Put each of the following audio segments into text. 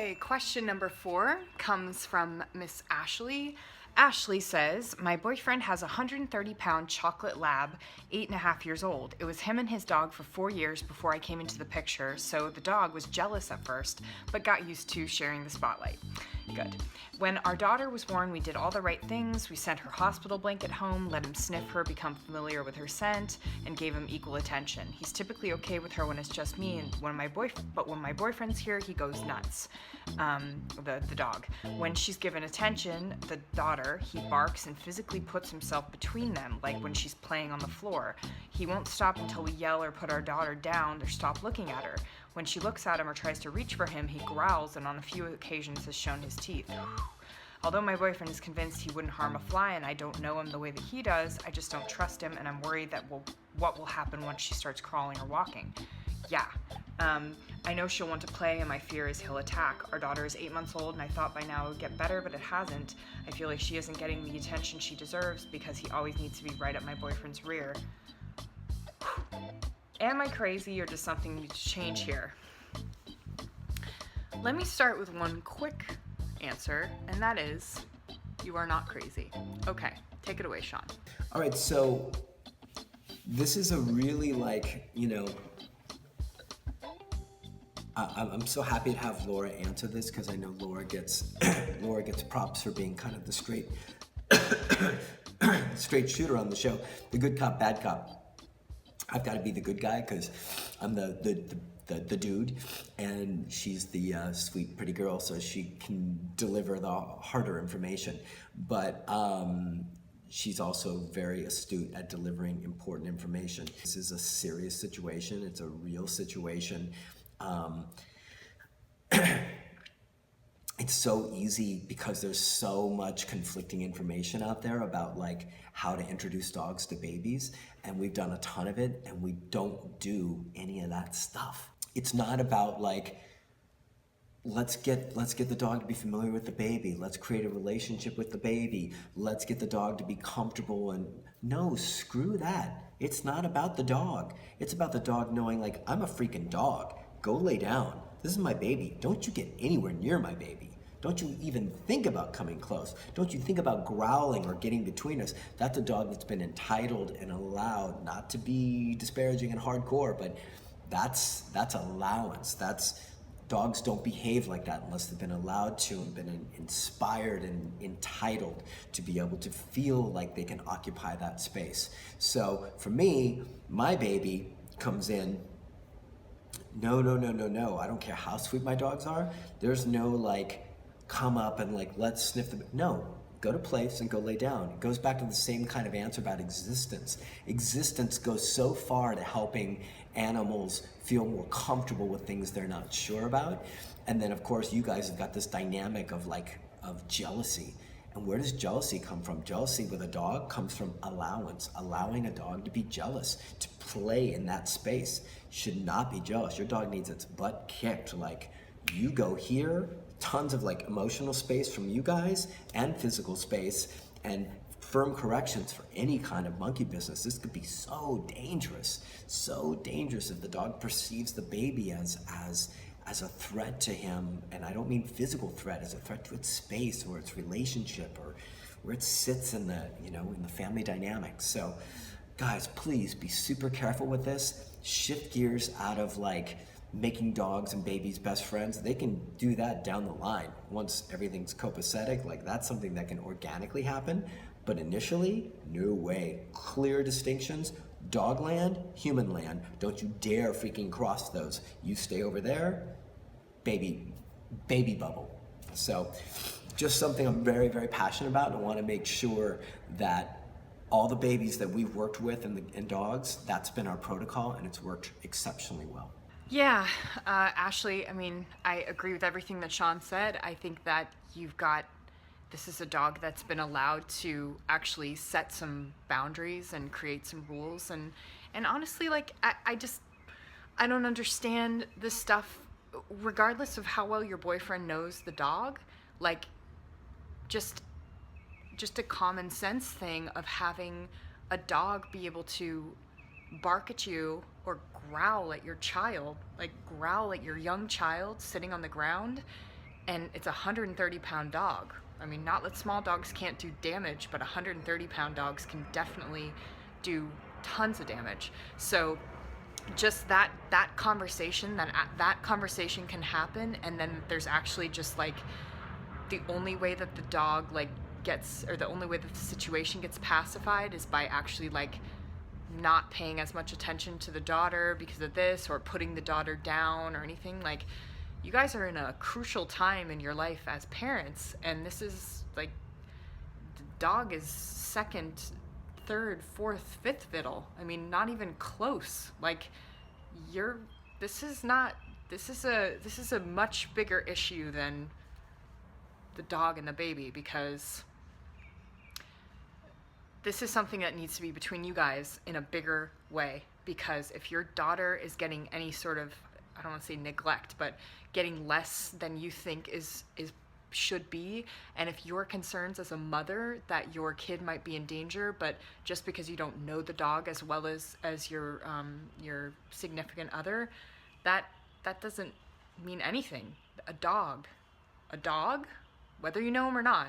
Okay, question number 4 comes from Miss Ashley. Ashley says, my boyfriend has a 130-pound chocolate lab, 8.5 years old. It was him and his dog for 4 years before I came into the picture, so the dog was jealous at first, but got used to sharing the spotlight. Good. When our daughter was born, we did all the right things. We sent her hospital blanket home, let him sniff her, become familiar with her scent, and gave him equal attention. He's typically okay with her when it's just me, and when my boyfriend's here, he goes nuts. The dog. When she's given attention, the daughter, he barks and physically puts himself between them, like when she's playing on the floor. He won't stop until we yell or put our daughter down or stop looking at her. When she looks at him or tries to reach for him, he growls and on a few occasions has shown his teeth. Although my boyfriend is convinced he wouldn't harm a fly and I don't know him the way that he does, I just don't trust him and I'm worried that what will happen once she starts crawling or walking. Yeah, I know she'll want to play and my fear is he'll attack. Our daughter is 8 months old and I thought by now it would get better, but it hasn't. I feel like she isn't getting the attention she deserves because he always needs to be right at my boyfriend's rear. Am I crazy or does something need to change here? Let me start with one quick answer, and that is, you are not crazy. Okay, take it away, Sean. All right, so this is a really I'm so happy to have Laura answer this because I know Laura gets props for being kind of the straight shooter on the show, the good cop, bad cop. I've got to be the good guy because I'm the dude, and she's the sweet, pretty girl, so she can deliver the harder information. But she's also very astute at delivering important information. This is a serious situation. It's a real situation. It's so easy because there's so much conflicting information out there about how to introduce dogs to babies, and we've done a ton of it and we don't do any of that stuff. It's not about let's get the dog to be familiar with the baby, let's create a relationship with the baby, let's get the dog to be comfortable, and no, screw that. It's not about the dog. It's about the dog knowing I'm a freaking dog. Go lay down. This is my baby. Don't you get anywhere near my baby. Don't you even think about coming close. Don't you think about growling or getting between us. That's a dog that's been entitled and allowed, not to be disparaging and hardcore, but that's allowance. Dogs don't behave like that unless they've been allowed to and been inspired and entitled to be able to feel like they can occupy that space. So for me, my baby comes in, no. I don't care how sweet my dogs are. There's no come up and let's sniff the, no. Go to place and go lay down. It goes back to the same kind of answer about existence. Existence goes so far to helping animals feel more comfortable with things they're not sure about. And then of course you guys have got this dynamic of jealousy. And where does jealousy come from? Jealousy with a dog comes from allowance, allowing a dog to be jealous, to play in that space. Should not be jealous. Your dog needs its butt kicked. You go here, tons of emotional space from you guys and physical space and firm corrections for any kind of monkey business. This could be so dangerous if the dog perceives the baby as a threat to him. And I don't mean physical threat, as a threat to its space or its relationship or where it sits in the, in the family dynamic. So guys, please be super careful with this. Shift gears out of making dogs and babies best friends. They can do that down the line. Once everything's copacetic, that's something that can organically happen. But initially, no way. Clear distinctions, dog land, human land. Don't you dare freaking cross those. You stay over there, baby bubble. So just something I'm very, very passionate about. I want to make sure that all the babies that we've worked with and dogs, that's been our protocol and it's worked exceptionally well. Yeah, Ashley, I agree with everything that Sean said. I think that this is a dog that's been allowed to actually set some boundaries and create some rules. And honestly, I don't understand this stuff, regardless of how well your boyfriend knows the dog, just a common sense thing of having a dog be able to bark at you or growl at your child, growl at your young child sitting on the ground, and it's a 130-pound dog. I mean, not that small dogs can't do damage, but 130-pound dogs can definitely do tons of damage. So just that conversation, that conversation can happen, and then there's actually just like the only way that the dog like gets, or the only way that the situation gets pacified is by actually like not paying as much attention to the daughter because of this, or putting the daughter down or anything. Like, you guys are in a crucial time in your life as parents, and this is like, the dog is second, third, fourth, fifth fiddle. I mean, not even close. Like, this is a much bigger issue than the dog and the baby, because this is something that needs to be between you guys in a bigger way. Because if your daughter is getting any sort of, I don't want to say neglect, but getting less than you think should be, and if your concerns as a mother that your kid might be in danger, but just because you don't know the dog as well as your significant other, that doesn't mean anything. A dog, whether you know him or not,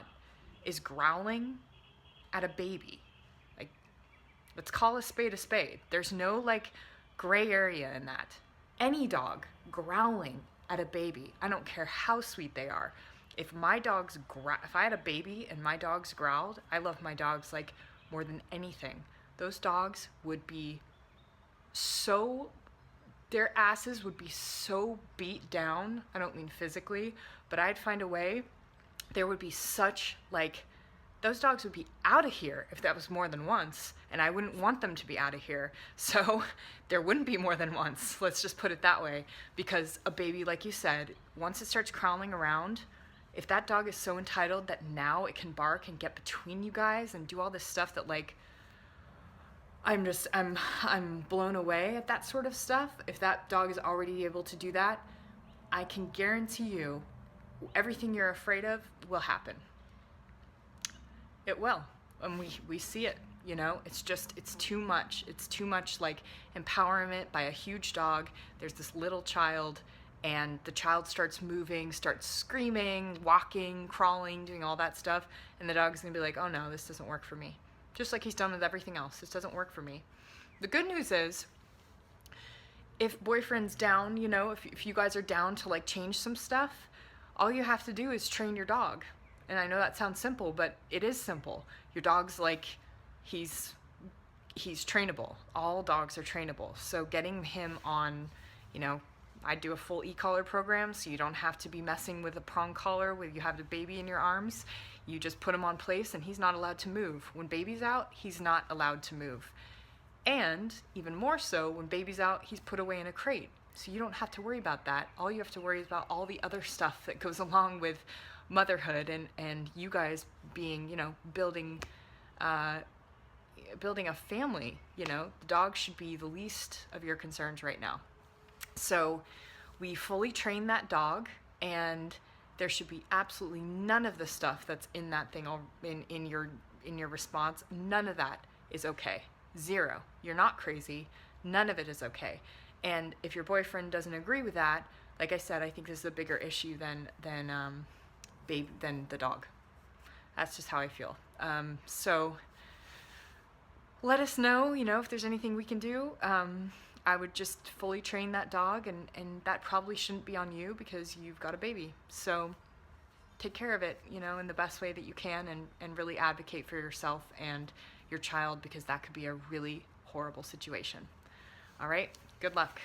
is growling at a baby. Like, let's call a spade a spade. There's no like gray area in that. Any dog growling at a baby, I don't care how sweet they are. If I had a baby and my dogs growled, I love my dogs like more than anything. Those dogs would be their asses would be so beat down. I don't mean physically, but I'd find a way. There would be such like, those dogs would be out of here if that was more than once, and I wouldn't want them to be out of here. So there wouldn't be more than once, let's just put it that way, because a baby, like you said, once it starts crawling around, if that dog is so entitled that now it can bark and get between you guys and do all this stuff that like, I'm blown away at that sort of stuff. If that dog is already able to do that, I can guarantee you everything you're afraid of will happen. It will, and we see it, you know. It's too much. It's too much like empowerment by a huge dog. There's this little child, and the child starts moving, starts screaming, walking, crawling, doing all that stuff, and the dog's gonna be like, oh no, this doesn't work for me. Just like he's done with everything else. This doesn't work for me. The good news is, if boyfriend's down, you know, if you guys are down to like change some stuff, all you have to do is train your dog. And I know that sounds simple, but it is simple. Your dog's like, he's trainable. All dogs are trainable. So getting him on, you know, I do a full e-collar program, so you don't have to be messing with a prong collar where you have the baby in your arms. You just put him on place and he's not allowed to move. When baby's out, he's not allowed to move. And even more so, when baby's out, he's put away in a crate. So you don't have to worry about that. All you have to worry is about all the other stuff that goes along with motherhood and you guys being, you know, building a family. You know, the dog should be the least of your concerns right now. So we fully train that dog, and there should be absolutely none of the stuff that's in that thing in your response. None of that is okay. Zero. You're not crazy. None of it is okay. And if your boyfriend doesn't agree with that, like I said, I think this is a bigger issue than the dog. That's just how I feel. So let us know, you know, if there's anything we can do. I would just fully train that dog, and that probably shouldn't be on you because you've got a baby. So take care of it, you know, in the best way that you can, and really advocate for yourself and your child, because that could be a really horrible situation. All right, good luck.